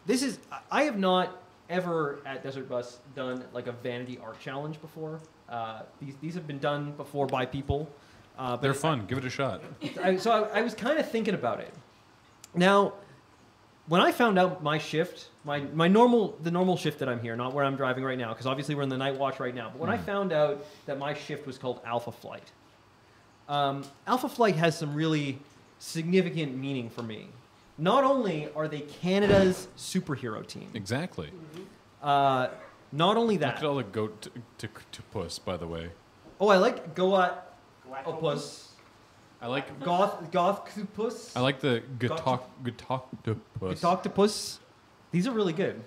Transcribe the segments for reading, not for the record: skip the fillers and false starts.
this is I have not ever at Desert Bus done like a vanity art challenge before. These have been done before by people. But They're fun. Give it a shot. So I was kind of thinking about it. Now, when I found out my shift, the normal shift that I'm here, not where I'm driving right now, because obviously we're in the night watch right now. But when I found out that my shift was called Alpha Flight, Alpha Flight has some really significant meaning for me. Not only are they Canada's superhero team. Exactly. Not only that. Look at all the goat to puss, by the way. Oh, I like Goat-opus. I like Goth-octopus. I like the Gotoctopus. Gotoctopus. These are really good.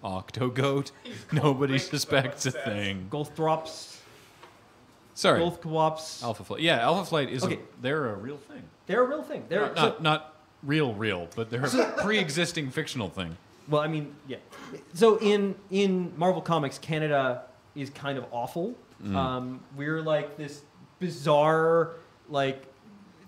Octogoat. Nobody suspects a thing. Gothrops. Sorry. Gothquops. Alpha Flight. Yeah, Alpha Flight is Okay. They're a real thing. They're a real thing. They're Not real, but they're a pre-existing fictional thing. Well, I mean, yeah. So in Marvel Comics, Canada is kind of awful. We're like this bizarre, like,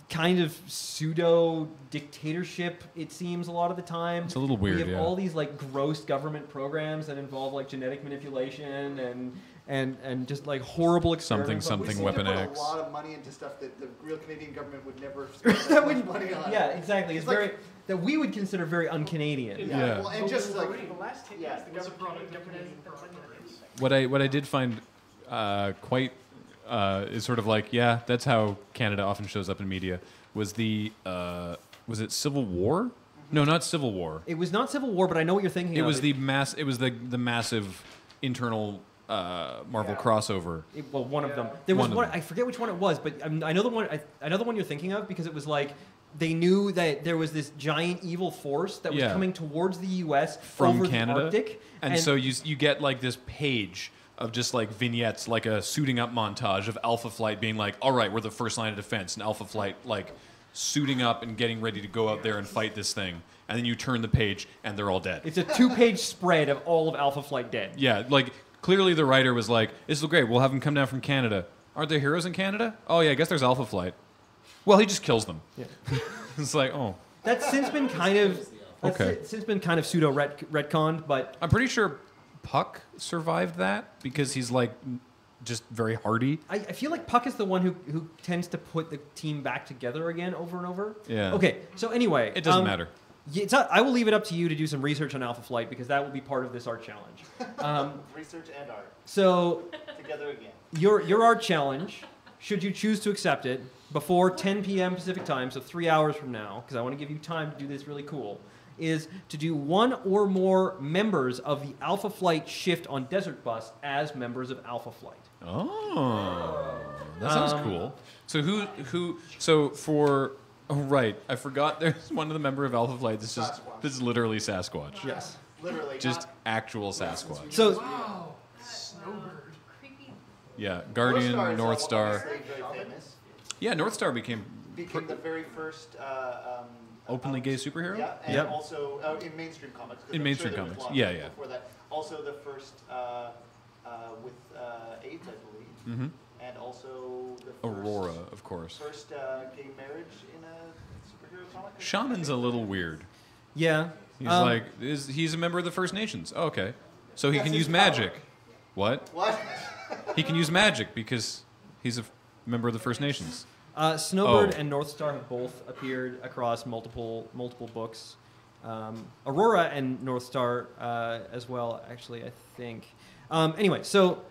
kind of pseudo dictatorship. It seems a lot of the time. It's a little weird. We have all these like gross government programs that involve like genetic manipulation and just like horrible experiments. Something Weapon X. X. A lot of money into stuff that the real Canadian government would never spend that much money on. Yeah, exactly. It's very that we would consider very un-Canadian. Yeah. Well, and just like the last 10 years, the government programs. What I did find quite is sort of like, yeah, that's how Canada often shows up in media. Was it Civil War? No, not Civil War. It was not Civil War, but I know what you're thinking. It was the massive internal Marvel crossover. One of them. There was one. I forget which one it was, but I know the one. I know the one you're thinking of because it was like they knew that there was this giant evil force that was coming towards the U.S. from over Canada, the Arctic, and so you get like this page of just like vignettes, like a suiting up montage of Alpha Flight being like, all right, we're the first line of defense, and Alpha Flight like suiting up and getting ready to go out there and fight this thing. And then you turn the page and they're all dead. It's a 2-page spread of all of Alpha Flight dead. Yeah, like clearly the writer was like, this is great, we'll have them come down from Canada. Aren't there heroes in Canada? Oh yeah, I guess there's Alpha Flight. Well, he just kills them. Yeah. It's like, oh. That's since been kind of pseudo retconned, but I'm pretty sure Puck survived that because he's like just very hardy. I feel like Puck is the one who tends to put the team back together again over and over. Yeah. Okay, so anyway. It doesn't matter. Yeah, I will leave it up to you to do some research on Alpha Flight because that will be part of this art challenge. research and art So together again. Your art challenge, should you choose to accept it, before 10 p.m. Pacific time, so 3 hours from now, because I want to give you time to do this really cool, is to do one or more members of the Alpha Flight shift on Desert Bus as members of Alpha Flight. Oh, that sounds cool. So so for, oh right, I forgot there's one of the member of Alpha Flight this is literally Sasquatch. Yes. Literally. Just actual Sasquatch. So, Wow. Snowbird. Creepy. Yeah, Guardian, North Star. Very famous. Yeah, North Star became Became the very first openly gay superhero? Yeah, and Yep. also in mainstream comics. 'cause In I'm mainstream sure there was comics, lots yeah. Before that, also the first with AIDS, I believe, Mm-hmm. and also the first, Aurora, of course. First gay marriage in a superhero comic. Shaman's a little weird. yeah. He's he's a member of the First Nations. Oh, okay. So he That's can his use magic. What? What? He can use magic because he's a member of the First Nations. Snowbird Oh. and North Star have both appeared across multiple books. Aurora and North Star as well, actually, I think. Anyway, so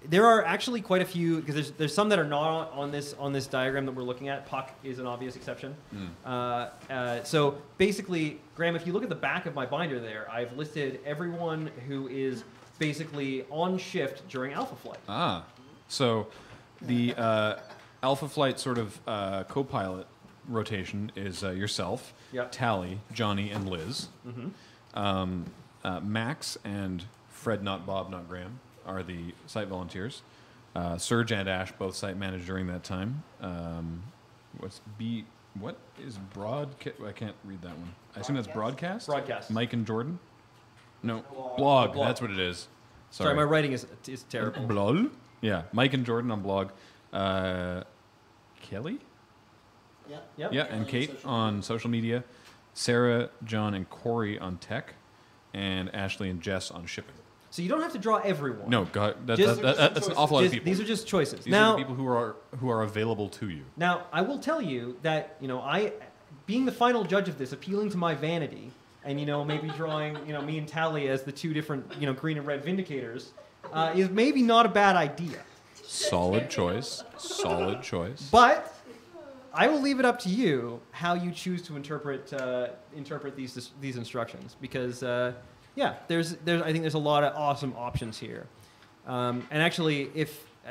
there are actually quite a few because there's some that are not on this diagram that we're looking at. Puck is an obvious exception. So basically, Graham, if you look at the back of my binder there, I've listed everyone who is basically on shift during Alpha Flight. Ah, so the Alpha Flight sort of co-pilot rotation is yourself, Yep. Tally, Johnny, and Liz. Max and Fred, not Bob, not Graham, are the site volunteers. Serge and Ash both site managed during that time. What is broadcast? I can't read that one. I assume that's broadcast? Broadcast. Mike and Jordan? No. Blog. Blog. That's what it is. Sorry, my writing is terrible. Blog? Yeah. Mike and Jordan on blog. Kelly? Yeah. Yep. Yeah, and Kate on social media. Sarah, John, and Corey on tech, and Ashley and Jess on shipping. So you don't have to draw everyone. No, God, that's Just- an awful lot of people. These are just choices. These now, are the people who are available to you. Now, I will tell you that, I, being the final judge of this, appealing to my vanity, and, maybe drawing, me and Tally as the two different, green and red vindicators, is maybe not a bad idea. Solid choice. Solid choice. But I will leave it up to you how you choose to interpret these instructions, because I think there's a lot of awesome options here. And actually,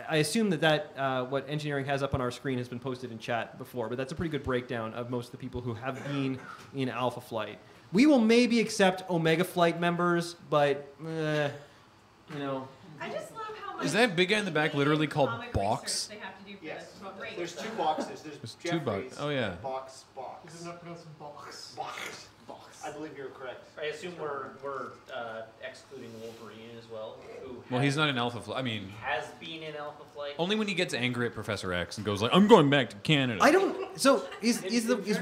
I assume that what engineering has up on our screen has been posted in chat before, but that's a pretty good breakdown of most of the people who have been in Alpha Flight. We will maybe accept Omega Flight members, but I just love how much. Is that big guy in the back literally called comic Box? research They have to do for Yes. this. Great. There's 2 boxes. There's There's 2 Jeffries, boxes. Oh, yeah. Box. Is it not pronounced box? Box. I believe you're correct. I assume we're excluding Wolverine as well, who Well, he's not in Alpha Flight. I mean, has been in Alpha Flight. only when he gets angry at Professor X and goes like, "I'm going back to Canada." I don't. So is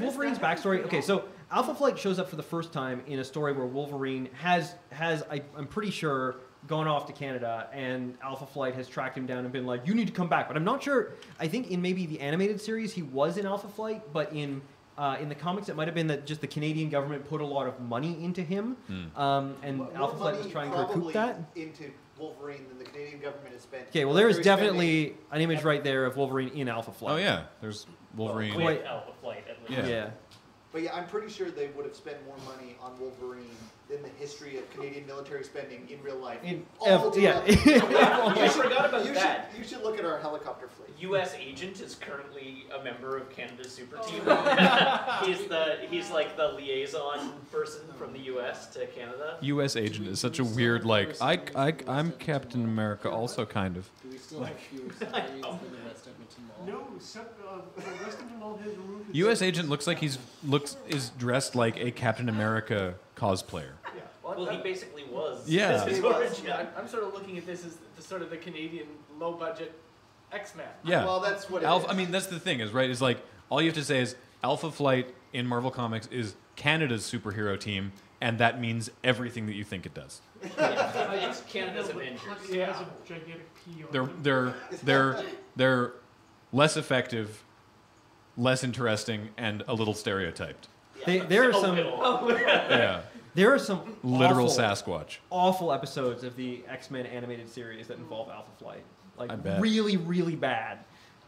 Wolverine's backstory okay? So Alpha Flight shows up for the first time in a story where Wolverine has I'm pretty sure gone off to Canada, and Alpha Flight has tracked him down and been like, "You need to come back." But I'm not sure. I think in maybe the animated series he was in Alpha Flight, but in the comics it might have been that just the Canadian government put a lot of money into him, and More Alpha Flight was money trying to recoup probably that. into Wolverine than the Canadian government has spent. Okay, well there is They're definitely an image right there of Wolverine in Alpha Flight. Oh yeah, there's Wolverine. Wait. With Alpha Flight, at least. Yeah. Yeah. But yeah, I'm pretty sure they would have spent more money on Wolverine than the history of Canadian military spending in real life. Yeah. I forgot about that. You should look at our helicopter fleet. U.S. agent is currently a member of Canada's super team. He's like the liaison person from the U.S. to Canada. U.S. agent is such a weird I'm Captain America also kind of. Do we still have fewer salaries for the West Edmonton Mall? No, the West Edmonton Mall has removed its U.S. agent looks like is dressed like a Captain America cosplayer. Well, he basically was. Yeah. That's his He was, origin. yeah. I'm sort of looking at this as the sort of the Canadian low-budget X-Men. Yeah. Well, that's what it Alpha, is. I mean, that's the thing, is right? Is like all you have to say is Alpha Flight in Marvel Comics is Canada's superhero team, and that means everything that you think it does. It's Canada's But Avengers. Hudson has a gigantic P on They're less effective, less interesting, and a little stereotyped. There are some Yeah. there are some Literal awful, Sasquatch. awful episodes of the X-Men animated series that involve Alpha Flight. Like I bet. really, really bad.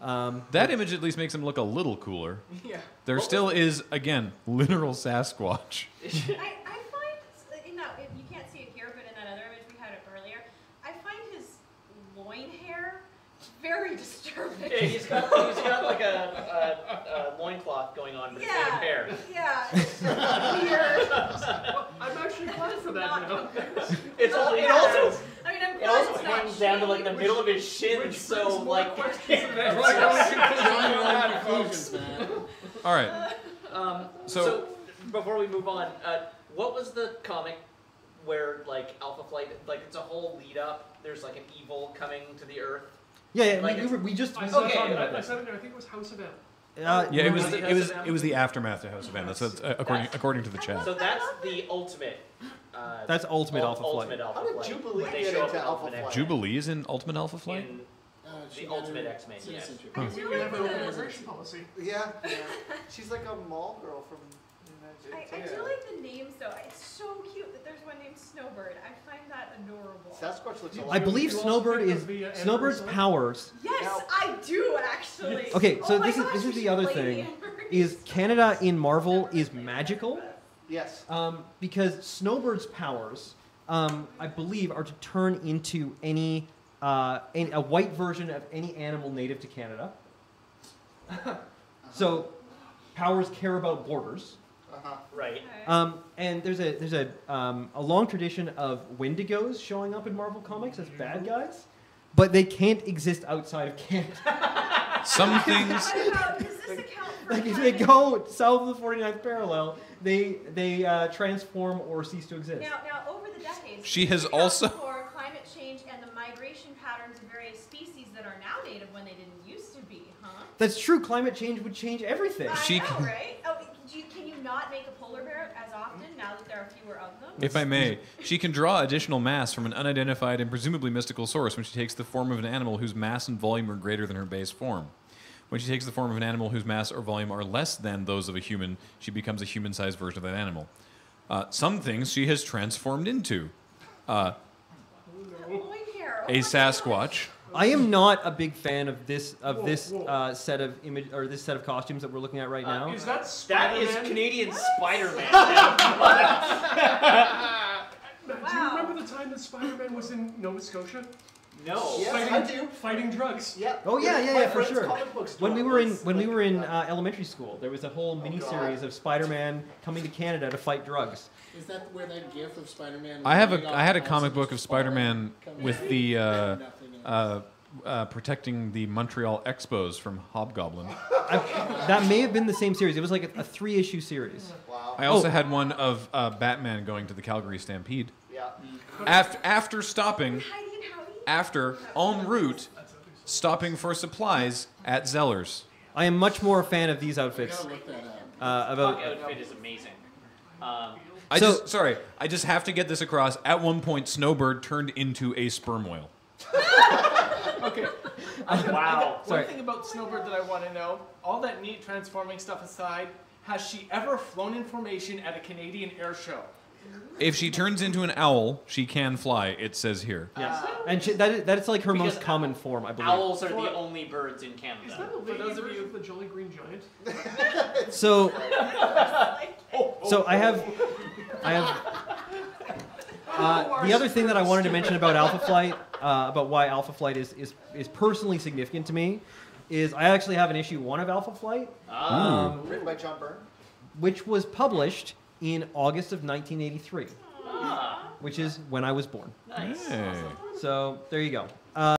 That image at least makes him look a little cooler. Yeah. There still is, again, literal Sasquatch. I find in that you can't see it here, but in that other image we had it earlier, I find his loin hair very disturbing. Yeah, he's got like a loincloth going on, but it's made of hair. Yeah. It's just weird. I'm actually glad for that Not now. It's No, it yeah. also I mean, I'm it glad also it's not hangs down to like the shady. middle of his shins, Which so brings more like. questions than that. John, your own conclusions, man. All right. So before we move on, what was the comic where like Alpha Flight, like it's a whole lead up? There's like an evil coming to the Earth. Yeah, Like we just I we saw were it. talking about I this. said it. I think it was House of M. Yeah, it was Was it it was House of it was the aftermath of House of M. That's according to the chat. So that's the ultimate. That's Ultimate Alpha Flight. Ultimate Alpha How did Flight. Jubilee They get show up into in Alpha Ultimate Flight? Jubilee's in Ultimate Alpha X-Men. Flight? She The got Ultimate her X-Men, yes. citizenship. I We do have like an open the. immigration policy. Yeah, she's like a mall girl from. I do like the names though. It's so cute that there's one named Snowbird. I find that adorable. Sasquatch looks a I lot. believe You also Snowbird picked is up the, Snowbird's Amber powers. Yes, Now- I do actually. Okay, so Oh my this is gosh, this we is the should other play thing. the Amber Is Canada in Marvel is magical, Yes. because Snowbird's powers, I believe, are to turn into any a white version of any animal native to Canada. So, powers care about borders. Right. And there's a long tradition of Wendigos showing up in Marvel Comics as bad guys, but they can't exist outside of Canada. Some things. What about, does this account for Like if they go south of the 49th parallel, they transform or cease to exist. Now, over the decades, She has this accounts also- for climate change and the migration patterns of various species that are now native when they didn't used to be, huh? That's true. Climate change would change everything. She- I know, right? Oh, can you not make a polar bear as often now that there are fewer of them? If I may, she can draw additional mass from an unidentified and presumably mystical source when she takes the form of an animal whose mass and volume are greater than her base form. When she takes the form of an animal whose mass or volume are less than those of a human, she becomes a human-sized version of that animal. Some things she has transformed into. Loin hair. Oh A my Sasquatch. I am not a big fan of this set of image or this set of costumes that we're looking at right now. Is that That Spider-Man? is Canadian Spider-Man. Do you remember the time that Spider-Man was in Nova Scotia? No. Yes, I do. Fighting drugs. Yeah. Oh yeah, My for friend's sure. comic book store When we were in was, elementary school, there was a whole mini God. series of Spider-Man coming to Canada to fight drugs. Is that where that gif of Spider-Man? I had running a off the comic house book of and just falling, Spider-Man coming with out? the Nothing else. protecting the Montreal Expos from Hobgoblin. That may have been the same series. It was like a 3-issue series. wow. I also had one of Batman going to the Calgary Stampede. Yeah. After stopping, Heidi and Howdy? after en route, stopping for supplies at Zeller's. I am much more a fan of these I outfits. gotta look that up. Dog About outfit is amazing. I So- just have to get this across. At one point, Snowbird turned into a sperm whale. Okay. Wow. Sorry. One thing about Snowbird that I want to know, all that neat transforming stuff aside, has she ever flown in formation at a Canadian air show? If she turns into an owl, she can fly. It says here. yes, and that is like her Because most common form, I believe. Owls are the only birds in Is Canada. that the lady those of version you- of the Jolly Green Giant? So Like, I have the other thing that I wanted to mention about Alpha Flight, about why Alpha Flight is personally significant to me, is I actually have an issue 1 of Alpha Flight, Written by John Byrne. which was published in August of 1983, Ah, which is when I was born. nice. Hey. So there you go.